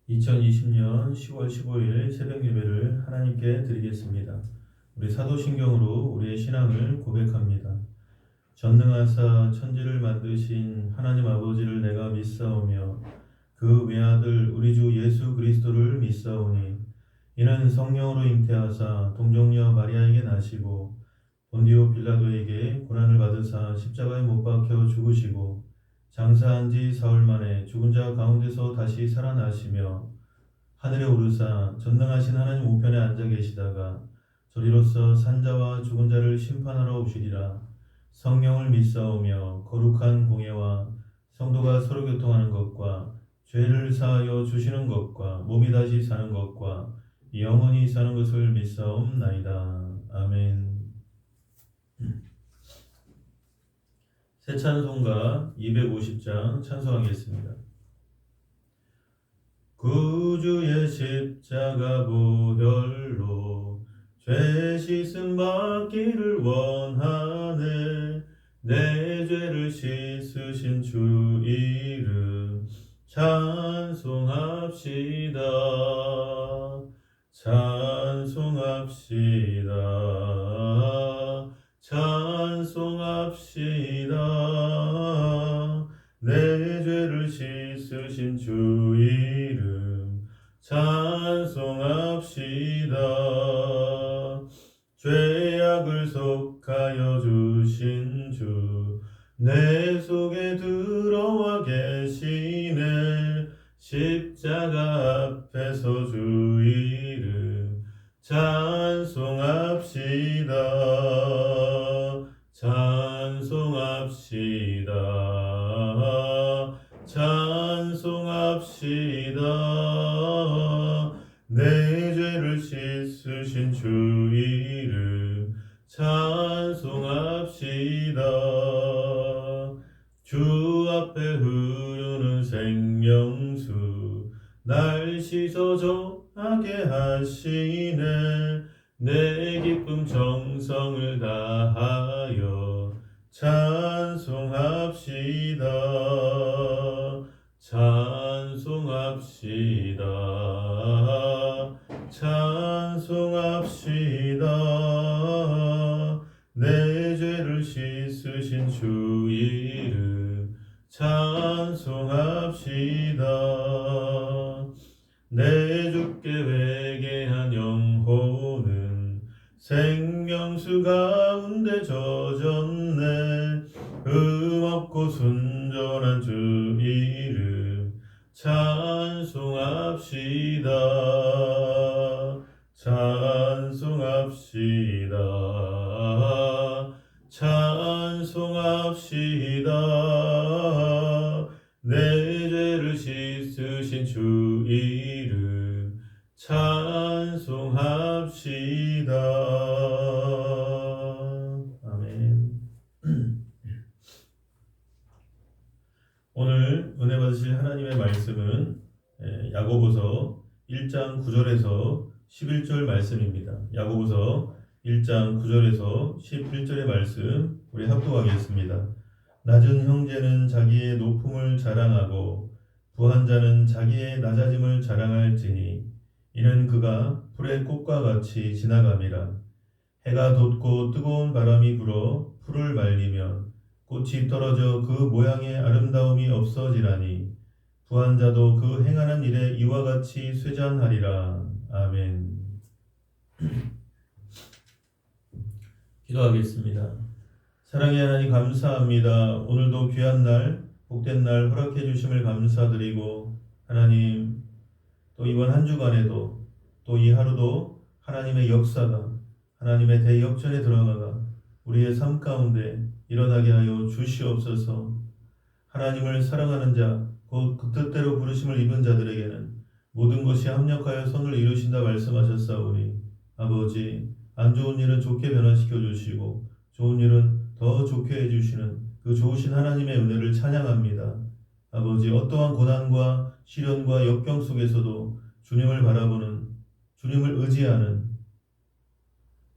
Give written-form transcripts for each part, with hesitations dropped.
2020년 10월 15일 새벽 예배를 하나님께 드리겠습니다. 우리 사도신경으로 우리의 신앙을 고백합니다. 전능하사 천지를 만드신 하나님 아버지를 내가 믿사오며 그 외아들 우리 주 예수 그리스도를 믿사오니 이는 성령으로 잉태하사 동정녀 마리아에게 나시고 본디오 빌라도에게 고난을 받으사 십자가에 못 박혀 죽으시고 장사한 지 사흘 만에 죽은 자 가운데서 다시 살아나시며 하늘에 오르사 전능하신 하나님 우편에 앉아 계시다가 저리로서 산자와 죽은 자를 심판하러 오시리라. 성령을 믿사오며 거룩한 공예와 성도가 서로 교통하는 것과 죄를 사하여 주시는 것과 몸이 다시 사는 것과 영원히 사는 것을 믿사옵나이다. 아멘. 새 찬송가 250장 찬송하겠습니다. 구주의 십자가 보혈로 죄 씻음 받기를 원하네. 내 죄를 씻으신 주 이름 찬송합시다. 찬송합시다. 찬송합시다. 내 죄를 씻으신 주 이름 찬송합시다. 죄악을 속하여 주신 주 내 속에 들어와 계시네. 십자가 앞에서 주 이름 찬송합시다. 찬송합시다. 찬송합시다. 내 죄를 씻으신 주 이름 찬송합시다. 주 앞에 흐르는 생명수 날 씻어 정하게 하시네. 내 기쁨 정성을 다하여 찬송합시다. 찬송합시다. 찬송합시다. 내 죄를 씻으신 주 이름 찬송합시다. 내 주께 회개한 영혼은 생명수 가운데 젖었네. 없고 순전한 주 이름 찬송합시다. 찬송합시다. 찬송합시다. 내 죄를 씻으신 주 이름 찬송합시다. 아멘. 오늘 은혜 받으실 하나님의 말씀은 야고보서 1장 9절에서 11절 말씀입니다. 야고보서 1장 9절에서 11절의 말씀 우리 합독하겠습니다. 낮은 형제는 자기의 높음을 자랑하고 부한 자는 자기의 낮아짐을 자랑할지니 이는 그가 풀의 꽃과 같이 지나감이라. 해가 돋고 뜨거운 바람이 불어 풀을 말리면 꽃이 떨어져 그 모양의 아름다움이 없어지라니 부한 자도 그 행하는 일에 이와 같이 쇠잔하리라. 아멘. 기도하겠습니다. 사랑의 하나님 감사합니다. 오늘도 귀한 날, 복된 날 허락해 주심을 감사드리고 하나님 또 이번 한 주간에도 또 이 하루도 하나님의 역사가 하나님의 대역전에 들어가가 우리의 삶 가운데 일어나게 하여 주시옵소서. 하나님을 사랑하는 자, 곧 그 뜻대로 부르심을 입은 자들에게는 모든 것이 합력하여 선을 이루신다 말씀하셨사오니 아버지 안 좋은 일은 좋게 변화시켜 주시고 좋은 일은 더 좋게 해주시는 그 좋으신 하나님의 은혜를 찬양합니다. 아버지 어떠한 고난과 시련과 역경 속에서도 주님을 바라보는 주님을 의지하는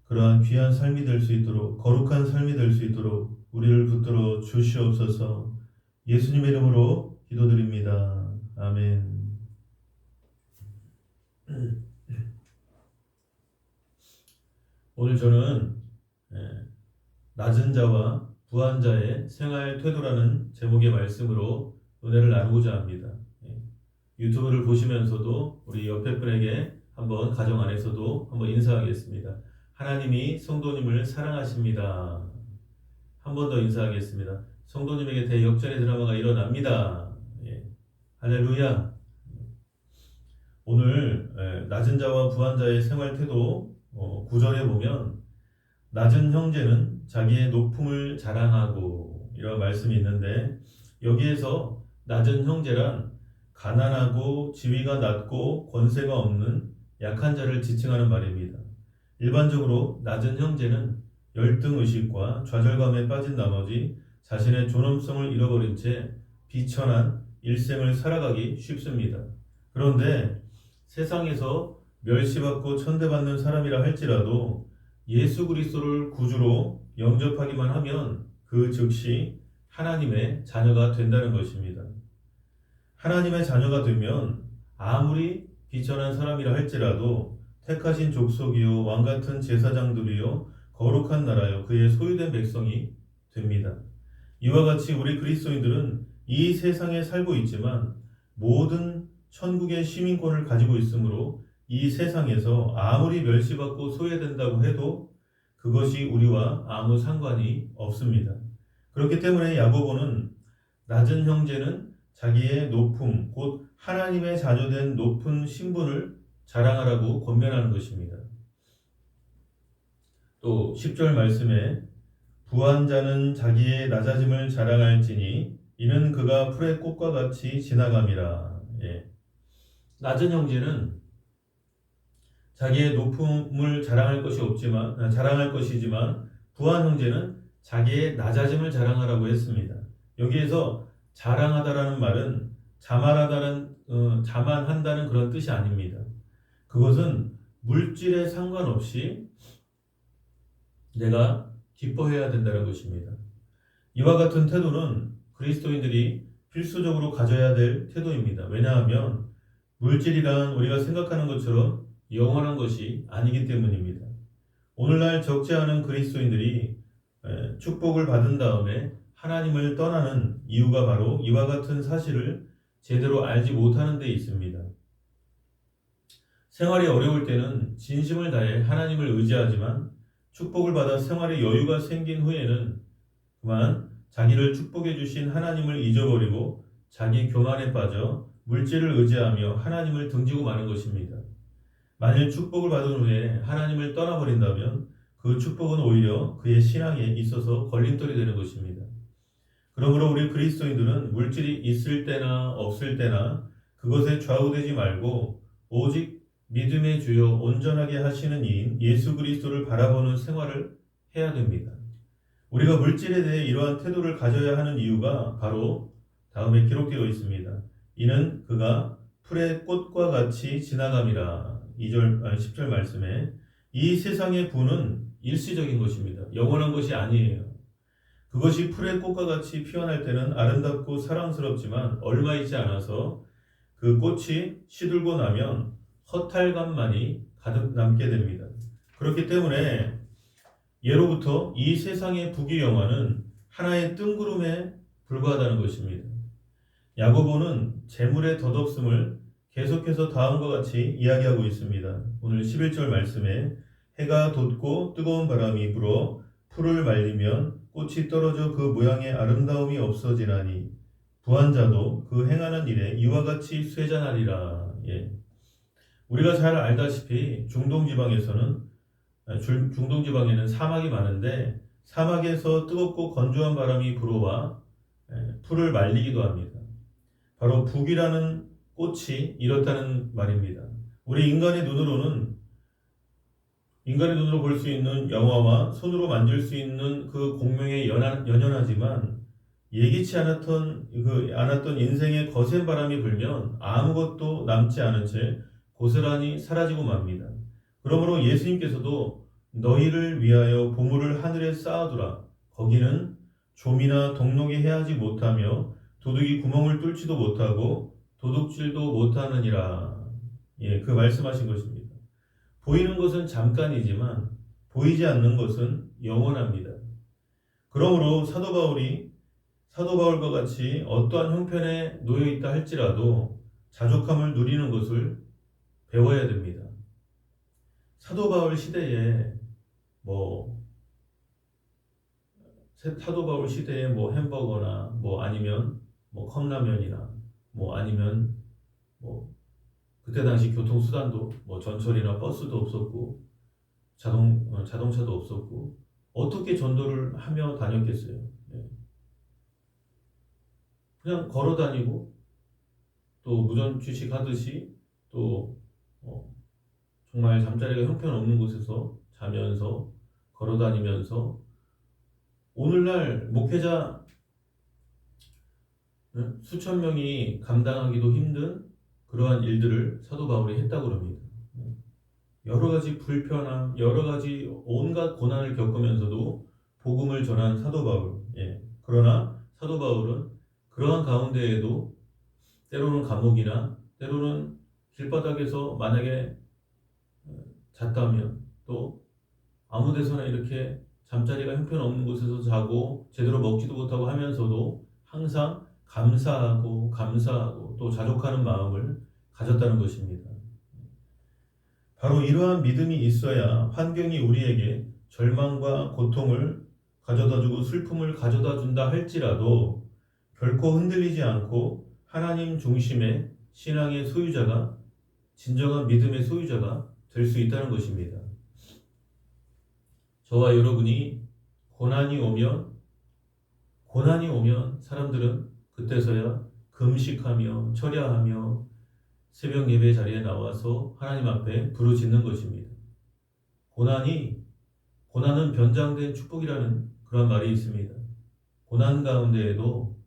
그러한 귀한 삶이 될 수 있도록 거룩한 삶이 될 수 있도록 우리를 붙들어 주시옵소서. 예수님의 이름으로 기도드립니다. 아멘. 오늘 저는 낮은 자와 부한 자의 생활 태도라는 제목의 말씀으로 은혜를 나누고자 합니다. 유튜브를 보시면서도 우리 옆에 분에게 한번 가정 안에서도 한번 인사하겠습니다. 하나님이 성도님을 사랑하십니다. 한 번 더 인사하겠습니다. 성도님에게 대역전의 드라마가 일어납니다. 할렐루야. 오늘 낮은 자와 부한 자의 생활 태도 9절에 보면 낮은 형제는 자기의 높음을 자랑하고 이런 말씀이 있는데, 여기에서 낮은 형제란 가난하고 지위가 낮고 권세가 없는 약한 자를 지칭하는 말입니다. 일반적으로 낮은 형제는 열등의식과 좌절감에 빠진 나머지 자신의 존엄성을 잃어버린 채 비천한 일생을 살아가기 쉽습니다. 그런데 세상에서 멸시받고 천대받는 사람이라 할지라도 예수 그리스도를 구주로 영접하기만 하면 그 즉시 하나님의 자녀가 된다는 것입니다. 하나님의 자녀가 되면 아무리 비천한 사람이라 할지라도 택하신 족속이요 왕같은 제사장들이요 거룩한 나라요 그의 소유된 백성이 됩니다. 이와 같이 우리 그리스도인들은 이 세상에 살고 있지만 모든 천국의 시민권을 가지고 있으므로 이 세상에서 아무리 멸시받고 소외된다고 해도 그것이 우리와 아무 상관이 없습니다. 그렇기 때문에 야고보는 낮은 형제는 자기의 높음, 곧 하나님의 자녀된 높은 신분을 자랑하라고 권면하는 것입니다. 또 10절 말씀에 부한 자는 자기의 낮아짐을 자랑할지니 이는 그가 풀의 꽃과 같이 지나감이라. 낮은 형제는 자기의 높음을 자랑할 것이지만 부한 형제는 자기의 낮아짐을 자랑하라고 했습니다. 여기에서 자랑하다라는 말은 자만한다는 그런 뜻이 아닙니다. 그것은 물질에 상관없이 내가 기뻐해야 된다는 것입니다. 이와 같은 태도는 그리스도인들이 필수적으로 가져야 될 태도입니다. 왜냐하면 물질이란 우리가 생각하는 것처럼 영원한 것이 아니기 때문입니다. 오늘날 적지 않은 그리스도인들이 축복을 받은 다음에 하나님을 떠나는 이유가 바로 이와 같은 사실을 제대로 알지 못하는 데 있습니다. 생활이 어려울 때는 진심을 다해 하나님을 의지하지만 축복을 받아 생활에 여유가 생긴 후에는 그만 자기를 축복해 주신 하나님을 잊어버리고 자기 교만에 빠져 물질을 의지하며 하나님을 등지고 마는 것입니다. 만일 축복을 받은 후에 하나님을 떠나버린다면 그 축복은 오히려 그의 신앙에 있어서 걸림돌이 되는 것입니다. 그러므로 우리 그리스도인들은 물질이 있을 때나 없을 때나 그것에 좌우되지 말고 오직 믿음의 주요 온전하게 하시는 이인 예수 그리스도를 바라보는 생활을 해야 됩니다. 우리가 물질에 대해 이러한 태도를 가져야 하는 이유가 바로 다음에 기록되어 있습니다. 이는 그가 풀의 꽃과 같이 지나감이라. 10절 말씀에 이 세상의 부는 일시적인 것입니다. 영원한 것이 아니에요. 그것이 풀의 꽃과 같이 피어날 때는 아름답고 사랑스럽지만 얼마 있지 않아서 그 꽃이 시들고 나면 허탈감만이 가득 남게 됩니다. 그렇기 때문에 예로부터 이 세상의 부귀영화는 하나의 뜬구름에 불과하다는 것입니다. 야고보는 재물의 덧없음을 계속해서 다음과 같이 이야기하고 있습니다. 오늘 11절 말씀에 해가 돋고 뜨거운 바람이 불어 풀을 말리면 꽃이 떨어져 그 모양의 아름다움이 없어지나니 부한 자도 그 행하는 일에 이와 같이 쇠잔하리라. 우리가 잘 알다시피 중동지방에는 사막이 많은데 사막에서 뜨겁고 건조한 바람이 불어와 풀을 말리기도 합니다. 바로 북이라는 꽃이 이렇다는 말입니다. 우리 인간의 눈으로 볼 수 있는 영화와 손으로 만질 수 있는 그 공명에 연연하지만 예기치 않았던 인생의 거센 바람이 불면 아무것도 남지 않은 채 고스란히 사라지고 맙니다. 그러므로 예수님께서도 너희를 위하여 보물을 하늘에 쌓아두라. 거기는 좀이나 동록이 해하지 못하며 도둑이 구멍을 뚫지도 못하고 도둑질도 못하느니라. 그 말씀하신 것입니다. 보이는 것은 잠깐이지만 보이지 않는 것은 영원합니다. 그러므로 사도 바울과 같이 어떠한 형편에 놓여 있다 할지라도 자족함을 누리는 것을 배워야 됩니다. 사도 바울 시대에 햄버거나 아니면 컵라면이나 아니면 그때 당시 교통수단도 전철이나 버스도 없었고 자동차도 없었고 어떻게 전도를 하며 다녔겠어요? 그냥 걸어 다니고 또 무전 취식하듯이 또 정말 잠자리가 형편없는 곳에서 자면서 걸어 다니면서 오늘날 목회자 수천 명이 감당하기도 힘든 그러한 일들을 사도 바울이 했다고 합니다. 여러 가지 불편함, 여러 가지 온갖 고난을 겪으면서도 복음을 전한 사도 바울. 그러나 사도 바울은 그러한 가운데에도 때로는 감옥이나 때로는 길바닥에서 만약에 잤다면 또 아무 데서나 이렇게 잠자리가 형편없는 곳에서 자고 제대로 먹지도 못하고 하면서도 항상 감사하고 또 자족하는 마음을 가졌다는 것입니다. 바로 이러한 믿음이 있어야 환경이 우리에게 절망과 고통을 가져다주고 슬픔을 가져다준다 할지라도 결코 흔들리지 않고 하나님 중심의 신앙의 소유자가 진정한 믿음의 소유자가 될 수 있다는 것입니다. 저와 여러분이 고난이 오면 사람들은 그때서야 금식하며 철야하며 새벽 예배 자리에 나와서 하나님 앞에 부르짖는 것입니다. 고난은 변장된 축복이라는 그런 말이 있습니다. 고난 가운데에도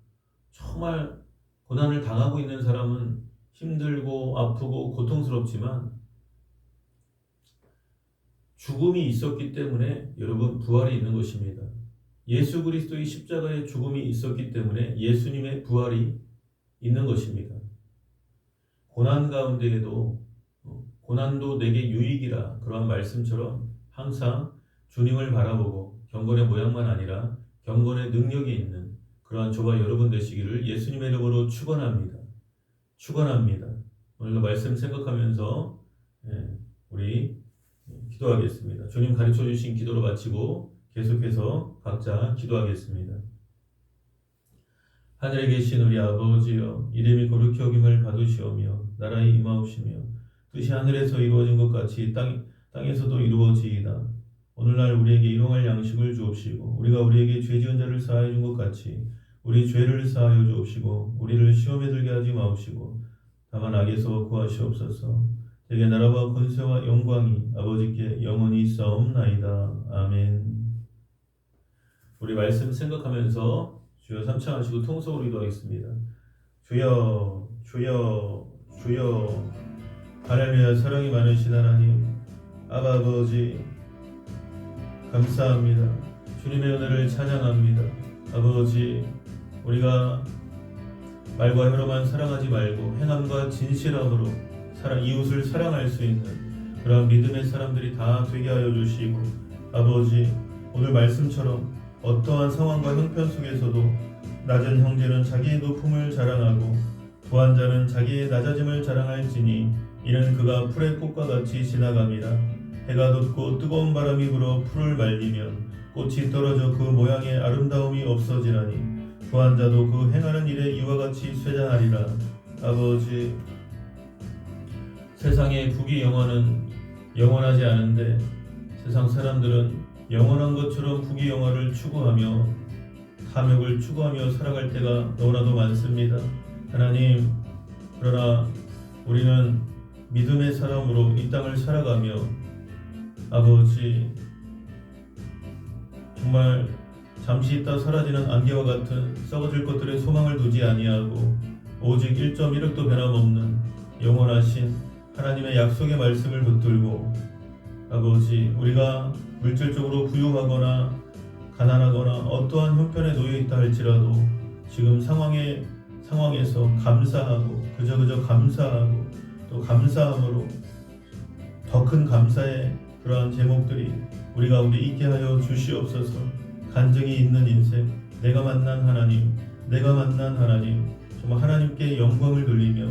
정말 고난을 당하고 있는 사람은 힘들고 아프고 고통스럽지만 죽음이 있었기 때문에 여러분 부활이 있는 것입니다. 예수 그리스도의 십자가의 죽음이 있었기 때문에 예수님의 부활이 있는 것입니다. 고난 가운데에도 고난도 내게 유익이라 그러한 말씀처럼 항상 주님을 바라보고 경건의 모양만 아니라 경건의 능력이 있는 그러한 저와 여러분 되시기를 예수님의 이름으로 축원합니다. 오늘도 말씀 생각하면서 우리 기도하겠습니다. 주님 가르쳐 주신 기도로 마치고 계속해서 각자 기도하겠습니다. 하늘에 계신 우리 아버지여, 이름이 거룩히 여김을 받으시오며 나라에 임하옵시며 뜻이 하늘에서 이루어진 것 같이 땅에서도 이루어지이다. 오늘날 우리에게 일용할 양식을 주옵시고 우리가 우리에게 죄 지은 자를 사하여 준 것 같이 우리 죄를 사하여 주옵시고 우리를 시험에 들게 하지 마옵시고 다만 악에서 구하시옵소서. 대개 나라와 권세와 영광이 아버지께 영원히 있사옵나이다. 아멘. 우리 말씀 생각하면서 주여 삼창하시고 통성으로 기도하겠습니다. 주여 주여 주여. 할렐루야. 사랑이 많으신 하나님 아버지 감사합니다. 주님의 은혜를 찬양합니다. 아버지, 우리가 말과 혀로만 사랑하지 말고 행함과 진실함으로 이웃을 사랑할 수 있는 그런 믿음의 사람들이 다 되게 하여 주시고, 아버지, 오늘 말씀처럼 어떠한 상황과 형편 속에서도 낮은 형제는 자기의 높음을 자랑하고 부한 자는 자기의 낮아짐을 자랑할지니 이는 그가 풀의 꽃과 같이 지나갑니다. 해가 돋고 뜨거운 바람이 불어 풀을 말리면 꽃이 떨어져 그 모양의 아름다움이 없어지나니 부한 자도 그 행하는 일에 이와 같이 쇠잔하리라. 아버지, 세상의 국위 영화는 영원하지 않은데 세상 사람들은 영원한 것처럼 국위 영화를 추구하며 탐욕을 추구하며 살아갈 때가 너무나도 많습니다. 하나님, 그러나 우리는 믿음의 사람으로 이 땅을 살아가며 아버지, 정말 잠시 있다 사라지는 안개와 같은 썩어질 것들의 소망을 두지 아니하고 오직 1.1획도 변함없는 영원하신 하나님의 약속의 말씀을 붙들고, 아버지, 우리가 물질적으로 부유하거나 가난하거나 어떠한 형편에 놓여 있다 할지라도 지금 상황에서 감사하고 그저 감사하고 또 감사함으로 더 큰 감사의 그러한 제목들이 우리 가운데 있게 하여 주시옵소서. 간증이 있는 인생, 내가 만난 하나님, 정말 하나님께 영광을 돌리며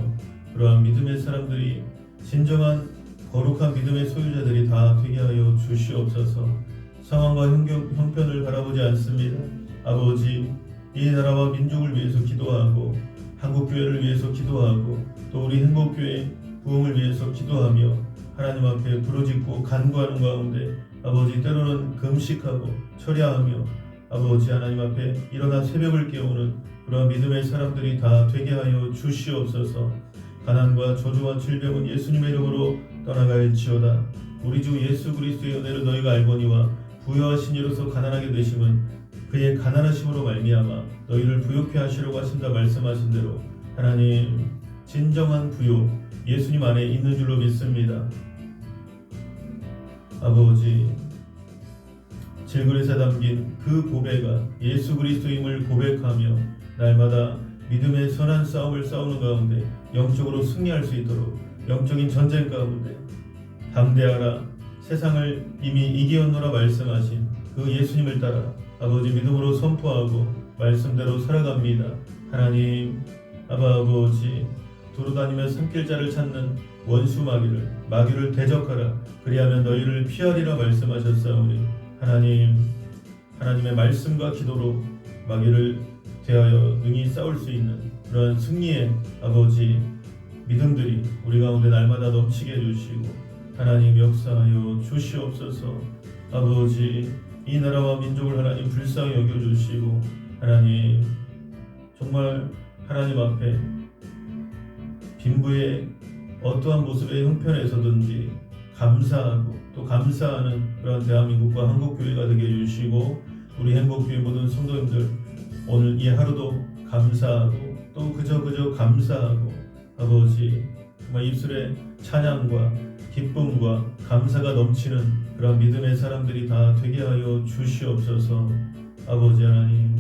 그러한 믿음의 사람들이 진정한 거룩한 믿음의 소유자들이 다 되게 하여 주시옵소서. 상황과 형편을 바라보지 않습니다. 아버지, 이 나라와 민족을 위해서 기도하고 한국교회를 위해서 기도하고 또 우리 행복교회 부흥을 위해서 기도하며 하나님 앞에 부르짖고 간구하는 가운데 아버지 때로는 금식하고 철야하며 아버지 하나님 앞에 일어나 새벽을 깨우는 그러한 믿음의 사람들이 다 되게 하여 주시옵소서. 가난과 저주와 질병은 예수님의 이름으로 떠나갈지어다. 우리 주 예수 그리스도의 은혜를 너희가 알거니와 부여하신 이로서 가난하게 되심은 그의 가난하심으로 말미암아 너희를 부욕해 하시려고 하신다 말씀하신 대로 하나님 진정한 부요 예수님 안에 있는 줄로 믿습니다. 아버지, 질그릇에 담긴 그 보배가 예수 그리스도임을 고백하며 날마다 믿음의 선한 싸움을 싸우는 가운데 영적으로 승리할 수 있도록 영적인 전쟁 가운데 담대하라, 세상을 이미 이기었노라 말씀하신 그 예수님을 따라 아버지 믿음으로 선포하고 말씀대로 살아갑니다. 하나님 아버지, 두루다니며 산길자를 찾는 원수 마귀를 대적하라. 그리하면 너희를 피하리라 말씀하셨사오니 하나님의 말씀과 기도로 마귀를 대하여 능히 싸울 수 있는 그런 승리의 아버지 믿음들이 우리 가운데 날마다 넘치게 해주시고 하나님 역사하여 주시옵소서. 아버지, 이 나라와 민족을 하나님 불쌍히 여겨주시고 하나님 정말 하나님 앞에 빈부의 어떠한 모습의 형편에서든지 감사하고 또 감사하는 그런 대한민국과 한국교회가 되게 해주시고 우리 행복교회 모든 성도님들 오늘 이 하루도 감사하고 또 그저 감사하고 아버지 정말 입술에 찬양과 기쁨과 감사가 넘치는 그런 믿음의 사람들이 다 되게 하여 주시옵소서. 아버지 하나님